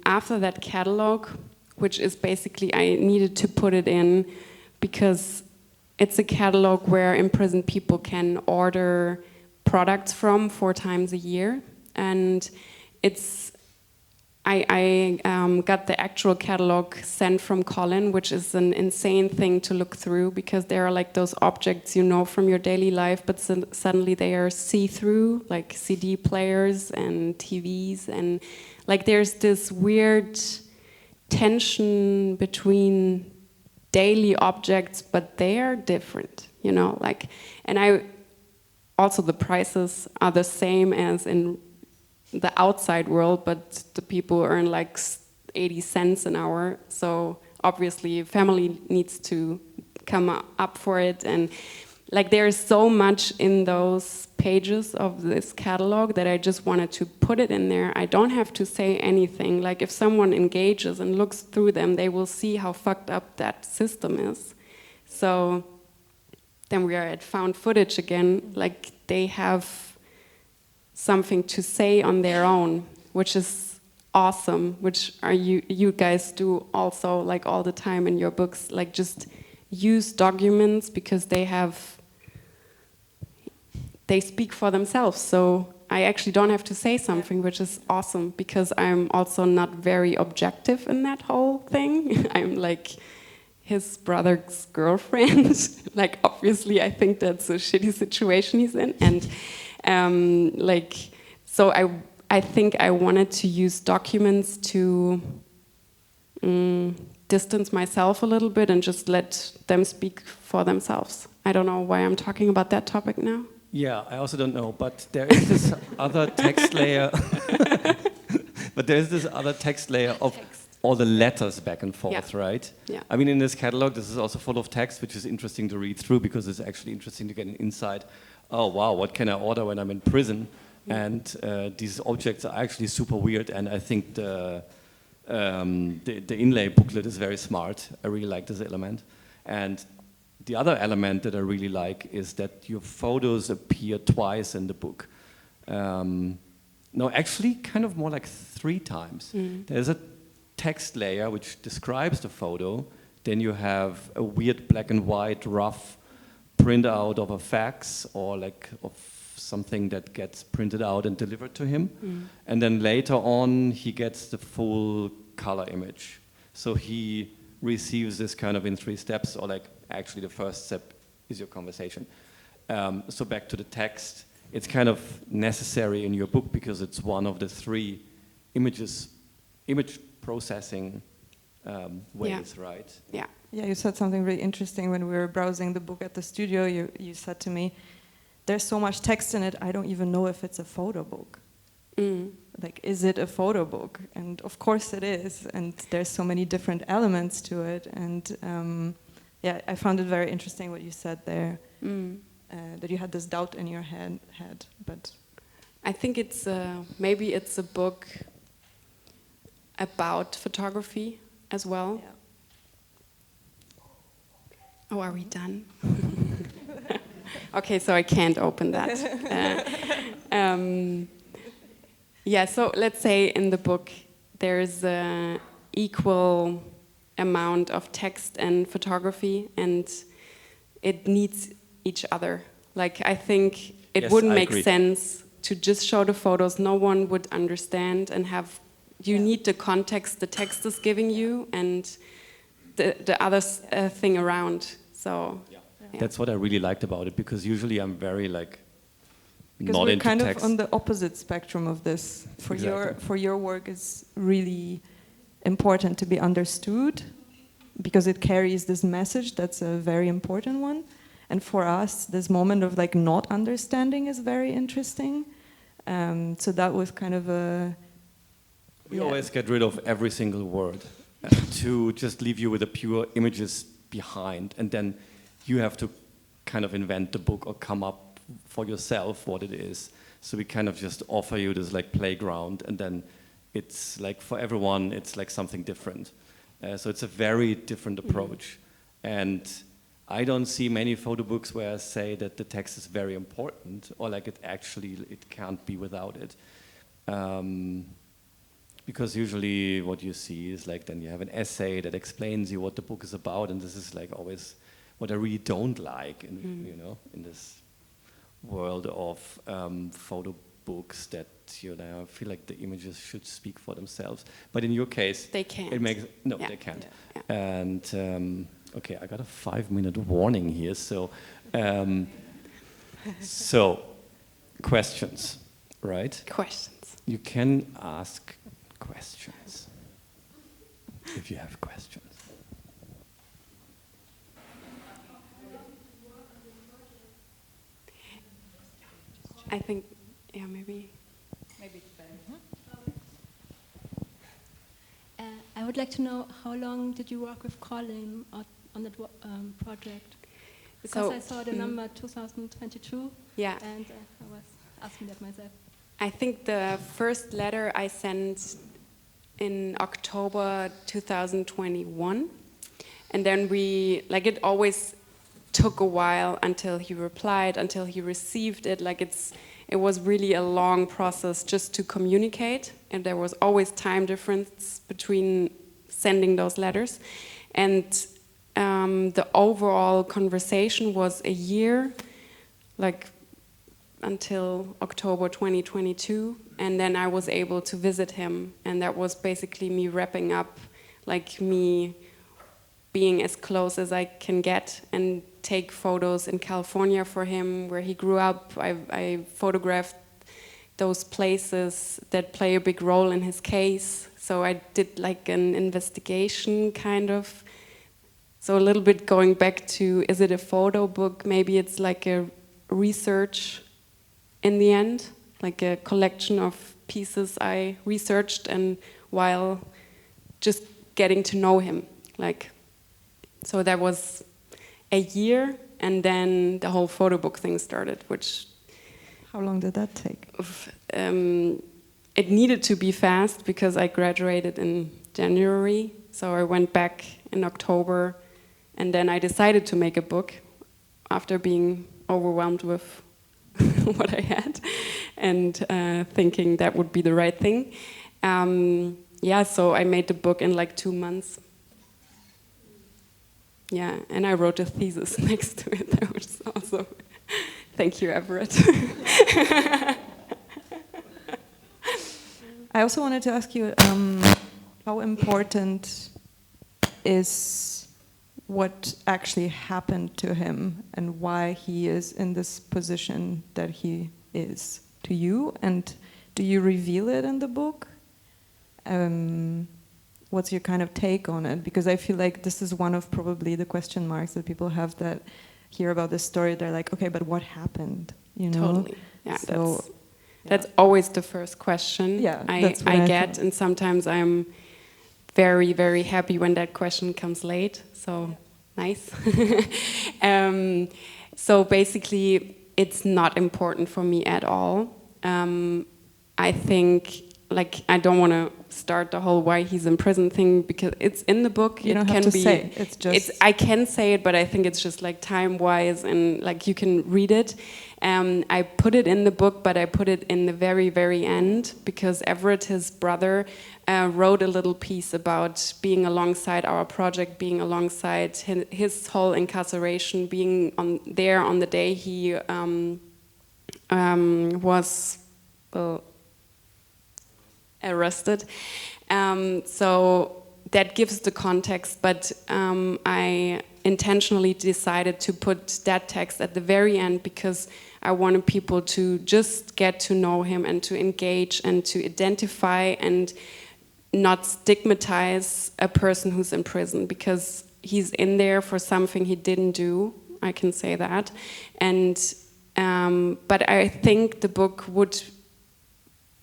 after that catalog, which is basically I needed to put it in because it's a catalog where imprisoned people can order products from 4 times a year, and I got the actual catalog sent from Colin, which is an insane thing to look through because there are like those objects you know from your daily life, but suddenly they are see-through, like CD players and TVs, and like there's this weird tension between daily objects, but they are different, you know, like, and also the prices are the same as in the outside world, but the people earn like 80 cents an hour. So obviously family needs to come up for it. And like there's so much in those pages of this catalog that I just wanted to put it in there. I don't have to say anything. Like if someone engages and looks through them, they will see how fucked up that system is. So then we are at found footage again. Like they have something to say on their own, which is awesome, which you guys do also like all the time in your books, like just use documents because they speak for themselves. So I actually don't have to say something, which is awesome because I'm also not very objective in that whole thing. I'm like his brother's girlfriend. Like obviously I think that's a shitty situation he's in. And like, so I think I wanted to use documents to distance myself a little bit and just let them speak for themselves. I don't know why I'm talking about that topic now.
Yeah, I also don't know, but there is this other text layer. But there is this other text layer of all the letters back and forth, right?
Yeah.
I mean, in this catalog, this is also full of text, which is interesting to read through because it's actually interesting to get an insight. Oh, wow, what can I order when I'm in prison? And these objects are actually super weird, and I think the inlay booklet is very smart. I really like this element. And the other element that I really like is that your photos appear twice in the book. No, actually kind of more like 3 times. There's a text layer which describes the photo, then you have a weird black and white rough printout of a fax or like of something that gets printed out and delivered to him. And then later on he gets the full color image. So he receives this kind of in 3 steps, or like actually the first step is your conversation. So back to the text, it's kind of necessary in your book because it's one of the 3 image processing ways, right?
Yeah.
Yeah, you said something really interesting when we were browsing the book at the studio. You said to me, there's so much text in it, I don't even know if it's a photo book. Like, is it a photo book? And of course it is, and there's so many different elements to it. And yeah, I found it very interesting what you said there, that you had this doubt in your head. But
I think it's maybe it's a book about photography as well.
Yeah.
Oh, are we done? Okay, so I can't open that. Yeah, so let's say in the book there's an equal amount of text and photography, and it needs each other. Like, I think it wouldn't make sense to just show the photos. No one would understand and have... You need the context the text is giving you and the other thing around. So
that's what I really liked about it, because usually I'm very like
because
not
we're
into
kind
text.
of on the opposite spectrum of this. For your work, it's really important to be understood because it carries this message that's a very important one. And for us, this moment of like not understanding is very interesting. So that was kind of a...
We always get rid of every single word to just leave you with the pure images behind, and then you have to kind of invent the book or come up for yourself what it is. So we kind of just offer you this like playground, and then it's like for everyone it's like something different. So it's a very different approach. And I don't see many photo books where I say that the text is very important, or like it can't be without it. Because usually what you see is like then you have an essay that explains you what the book is about, and this is like always what I really don't like in, you know, in this world of photo books, that I feel like the images should speak for themselves. But in your case,
they can't.
It makes they can't. Yeah. And okay, I got a 5-minute warning here, so so questions, right?
Questions.
You can ask questions if you have questions.
I think, maybe it's better.
I would like to know, how long did you work with Colin on that project? Because I saw the number 2022, and I was asking that myself.
I think the first letter I sent in October 2021, and then it always took a while until he replied, until he received it. Like it was really a long process just to communicate, and there was always time difference between sending those letters. And the overall conversation was a year, like until October 2022, and then I was able to visit him, and that was basically me wrapping up, like me being as close as I can get and take photos in California for him, where he grew up. I photographed those places that play a big role in his case. So I did like an investigation kind of. So a little bit going back to, is it a photo book? Maybe it's like a research in the end, like a collection of pieces I researched and while just getting to know him. So that was a year, and then the whole photo book thing started, which...
How long did that take?
It needed to be fast because I graduated in January, so I went back in October, and then I decided to make a book after being overwhelmed with what I had and thinking that would be the right thing. So I made the book in like 2 months. Yeah, and I wrote a thesis next to it. That was awesome. Thank you, Everett.
I also wanted to ask you how important is what actually happened to him and why he is in this position that he is to you, and do you reveal it in the book? What's your kind of take on it? Because I feel like this is one of probably the question marks that people have that hear about this story. They're like, okay, but what happened? You know?
Totally. Yeah,
so,
that's always the first question I get, and sometimes I'm very, very happy when that question comes late. So nice. So basically, it's not important for me at all. I think like, I don't want to start the whole why he's in prison thing, because it's in the book.
You don't have to say. It's just.
I can say it, but I think it's just like time-wise, and like you can read it. I put it in the book, but I put it in the very, very end, because Everett, his brother, wrote a little piece about being alongside our project, being alongside his whole incarceration, being there on the day he was arrested. So that gives the context, but I intentionally decided to put that text at the very end, because I wanted people to just get to know him and to engage and to identify and not stigmatize a person who's in prison, because he's in there for something he didn't do. I can say that. And but I think the book would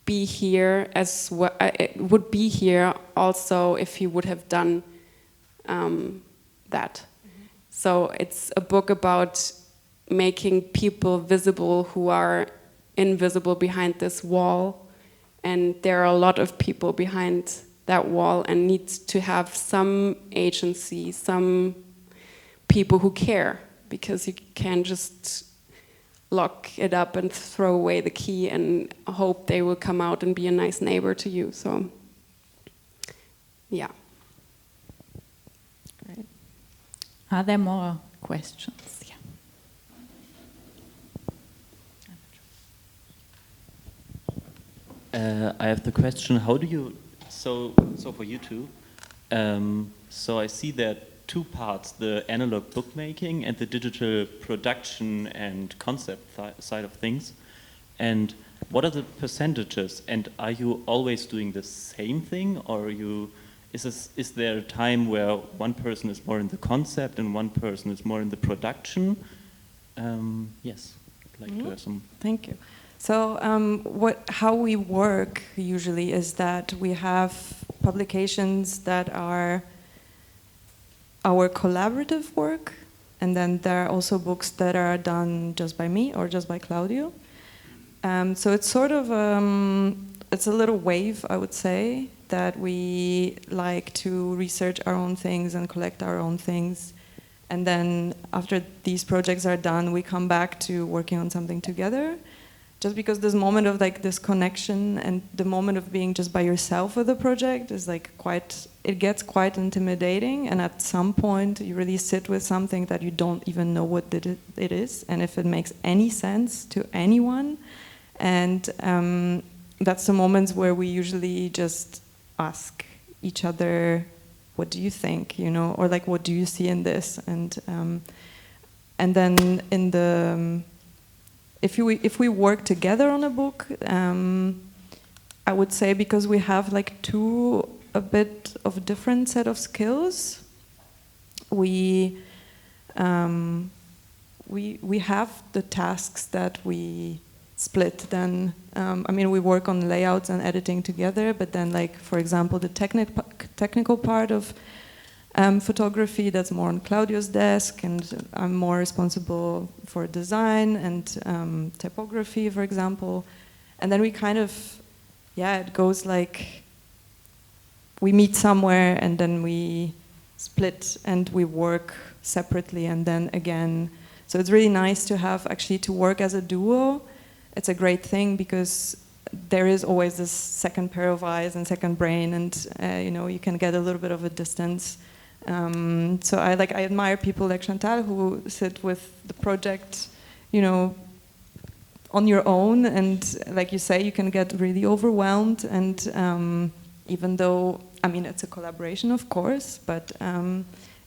be here as well. It would be here also if he would have done that. So it's a book about making people visible who are invisible behind this wall, and there are a lot of people behind that wall and needs to have some agency, some people who care, because you can't just lock it up and throw away the key and hope they will come out and be a nice neighbor to you. So, yeah.
Great. Are there more questions? Yeah.
I have the question: how do you? So for you two. So I see that two parts, the analog bookmaking and the digital production and concept side of things. And what are the percentages? And are you always doing the same thing, or is there a time where one person is more in the concept and one person is more in the production? Yes, I'd like to have some.
Thank you. So how we work usually is that we have publications that are our collaborative work, and then there are also books that are done just by me or just by Claudio. So it's sort of it's a little wave, I would say, that we like to research our own things and collect our own things, and then after these projects are done, we come back to working on something together. Just because this moment of like this connection and the moment of being just by yourself with the project is like it gets quite intimidating, and at some point you really sit with something that you don't even know what it is and if it makes any sense to anyone. And that's the moments where we usually just ask each other, what do you think, you know, or like, what do you see in this? And then in the if we work together on a book, I would say, because we have like a bit of different set of skills, we have the tasks that we split. Then I mean, we work on layouts and editing together, but then, like, for example, the technical part of photography, that's more on Claudio's desk, and I'm more responsible for design and typography, for example. And then we kind of, it goes like, we meet somewhere and then we split and we work separately, and then again. So it's really nice to have actually to work as a duo. It's a great thing because there is always this second pair of eyes and second brain, and you know, you can get a little bit of a distance. So I admire people like Chantal who sit with the project, you know, on your own, and like you say, you can get really overwhelmed. And even though, I mean, it's a collaboration, of course, but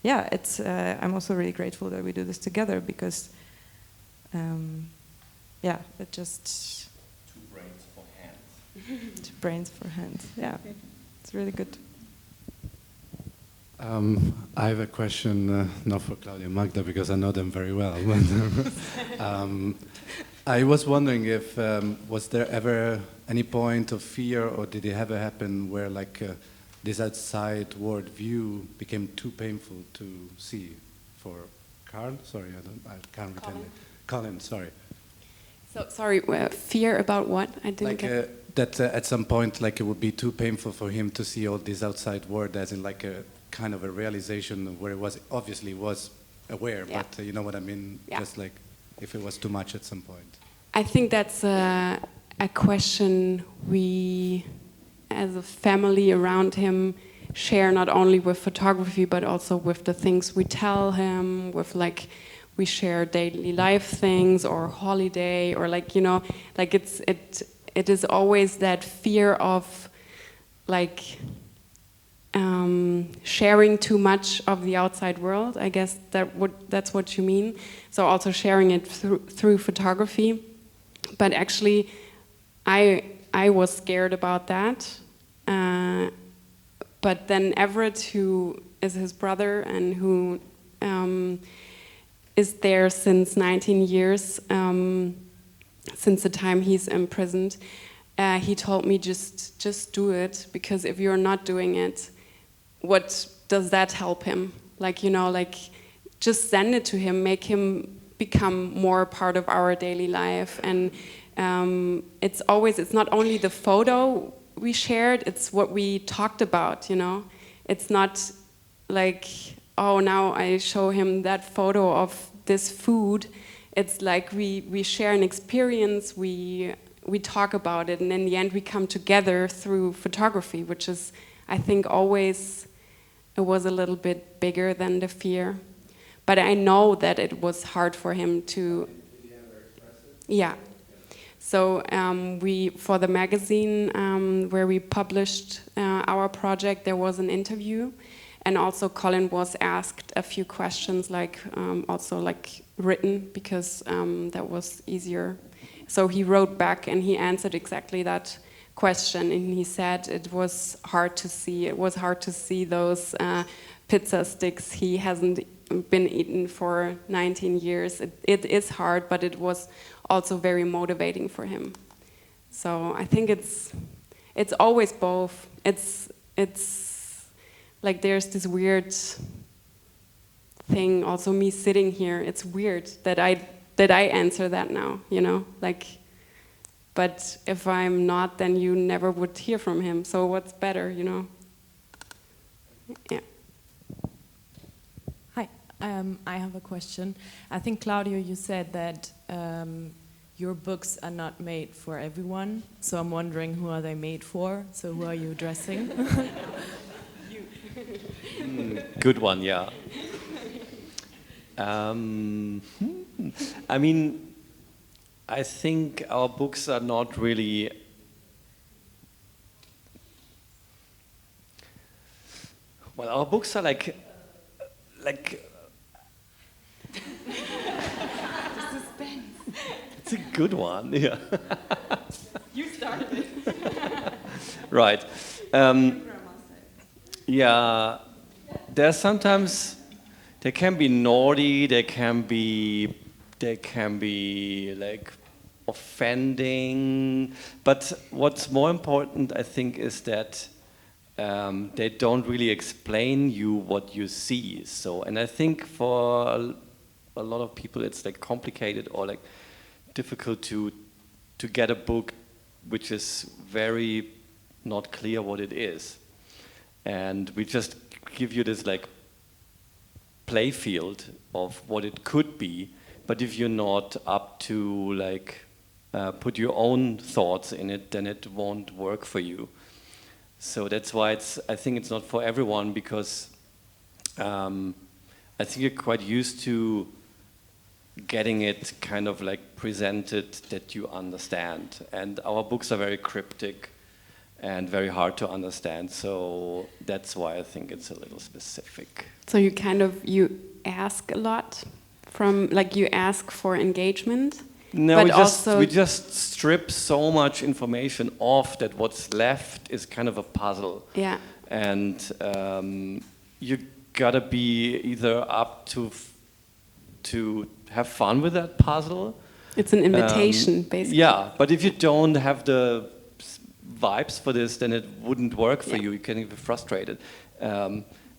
it's. I'm also really grateful that we do this together, because, it just.
Two brains for hands.
Two brains for hands. Yeah, it's really good.
I have a question, not for Claudia and Magda, because I know them very well. I was wondering if, was there ever any point of fear, or did it ever happen where like this outside world view became too painful to see for Carl? Sorry, I can't retain it. Colin, sorry.
So sorry, fear about what? I didn't get.
that at some point, like, it would be too painful for him to see all this outside world, as in like a kind of a realization where it was obviously was aware, but you know what I mean? Just like if it was too much at some point.
I think that's a question we, as a family around him, share not only with photography but also with the things we tell him, with like we share daily life things or holiday, or like, you know, like it is always that fear of like sharing too much of the outside world. I guess that's what you mean. So also sharing it through photography. But actually, I was scared about that. But then Everett, who is his brother and who is there since 19 years, since the time he's imprisoned, he told me just do it, because if you're not doing it, what does that help him? Like, you know, like just send it to him, make him become more a part of our daily life. And it's not only the photo we shared, it's what we talked about, you know. It's not like, oh, now I show him that photo of this food. It's like we share an experience, we talk about it, and in the end we come together through photography, which is, I think, always, it was a little bit bigger than the fear. But I know that it was hard for him to, yeah. So for the magazine where we published our project, there was an interview, and also Colin was asked a few questions, like also like written, because that was easier. So he wrote back and he answered exactly that question, and he said it was hard to see. It was hard to see those pizza sticks he hasn't been eaten for 19 years. It is hard, but it was also very motivating for him. So I think it's always both. It's like there's this weird thing. Also, me sitting here, it's weird that I answer that now. You know, like. But if I'm not, then you never would hear from him. So what's better, you know? Yeah.
Hi, I have a question. I think, Claudio, you said that your books are not made for everyone. So I'm wondering, who are they made for? So who are you addressing?
Good one, yeah. I mean, I think our books are not really... Well, our books are like... It's a good one, yeah.
You started it.
Right. Yeah, there's sometimes... They can be naughty, they can be like offending, but what's more important, I think, is that they don't really explain you what you see. So, and I think for a lot of people it's like complicated or like difficult to get a book which is very not clear what it is. And we just give you this like play field of what it could be, but if you're not up to like put your own thoughts in it, then it won't work for you. So that's why I think it's not for everyone, because I think you're quite used to getting it kind of like presented that you understand. And our books are very cryptic and very hard to understand, so that's why I think it's a little specific.
So you ask a lot from, like, you ask for engagement?
No, we just strip so much information off that what's left is kind of a puzzle.
Yeah.
And you gotta be either up to have fun with that puzzle.
It's an invitation, basically.
Yeah, but if you don't have the vibes for this, then it wouldn't work for you. You can get frustrated.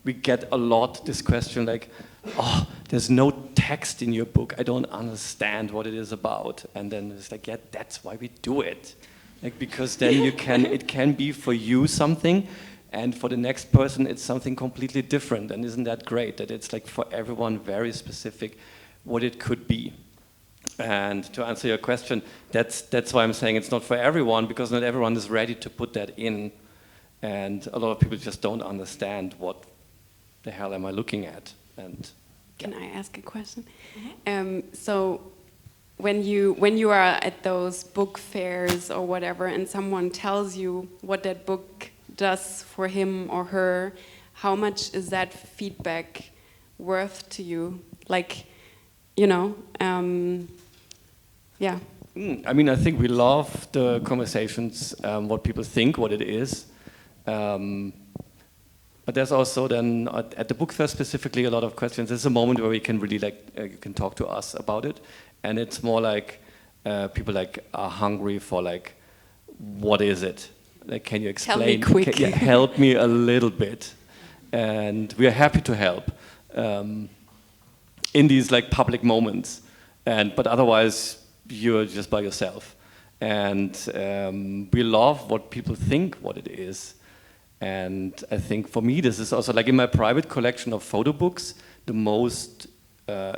We get a lot this question like, oh, there's no text in your book. I don't understand what it is about. And then it's like, yeah, that's why we do it. like, because then it can be for you something, and for the next person it's something completely different. And isn't that great that it's like for everyone very specific what it could be? And to answer your question, that's why I'm saying it's not for everyone, because not everyone is ready to put that in, and a lot of people just don't understand what the hell am I looking at. And
can I ask a question? So when you are at those book fairs or whatever, and someone tells you what that book does for him or her, how much is that feedback worth to you? Like, you know, yeah.
I mean, I think we love the conversations, what people think, what it is. But there's also then, at the book fair specifically, a lot of questions. There's a moment where we can really you can talk to us about it. And it's more like people are hungry for what is it? Like, can you explain?
Tell me quick.
Help me a little bit. And we are happy to help in these public moments. But otherwise, you're just by yourself. And we love what people think what it is. And I think for me, this is also in my private collection of photo books, the most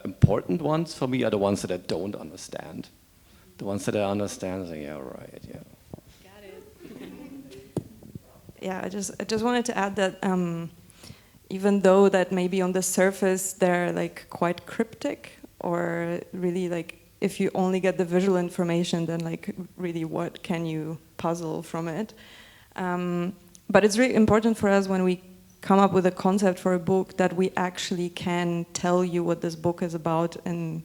important ones for me are the ones that I don't understand. The ones that I understand, I think, yeah, right, yeah.
Got it. Yeah, I just wanted to add that even though that maybe on the surface they're quite cryptic, or really if you only get the visual information, then really what can you puzzle from it? But it's really important for us when we come up with a concept for a book that we actually can tell you what this book is about in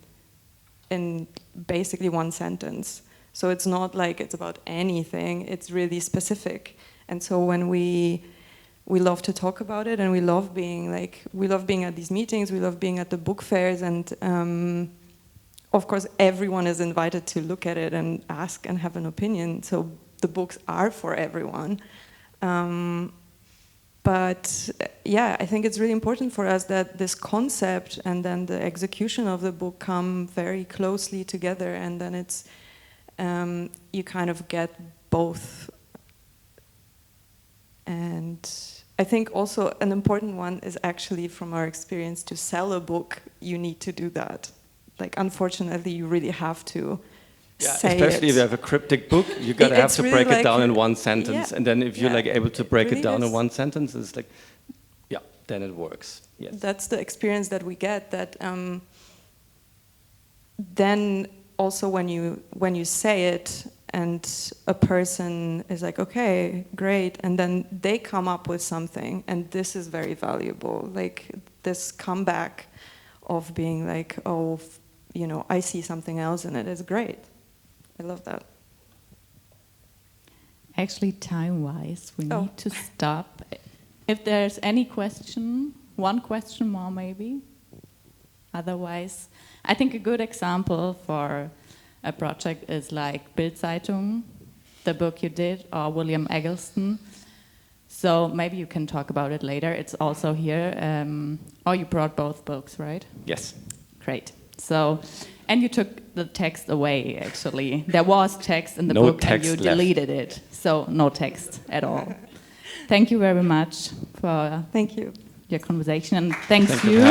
basically one sentence. So it's not it's about anything, it's really specific. And so when we love to talk about it, and we love being at these meetings, we love being at the book fairs, and of course everyone is invited to look at it and ask and have an opinion. So the books are for everyone. But yeah, I think it's really important for us that this concept and then the execution of the book come very closely together, and then it's you kind of get both. And I think also an important one is actually from our experience, to sell a book, you need to do that. Unfortunately, you really have to.
Yeah, especially if you have a cryptic book, you gotta have to break it down in one sentence, and then if you're able to break it down in one sentence, it's then it works. Yes.
That's the experience that we get. That then also when you say it, and a person is okay, great, and then they come up with something, and this is very valuable. This comeback of being oh, I see something else in it is great. I love that.
Actually, time-wise, we need to stop. If there's any question, one question more maybe. Otherwise, I think a good example for a project is Bild-Zeitung, the book you did, or William Eggleston. So maybe you can talk about it later. It's also here. Oh, you brought both books, right?
Yes.
Great. So, and you took the text away, actually. There was text in the
no
book and you deleted it. So no text at all. Thank you very much for
Thank you.
your conversation. And thanks
you.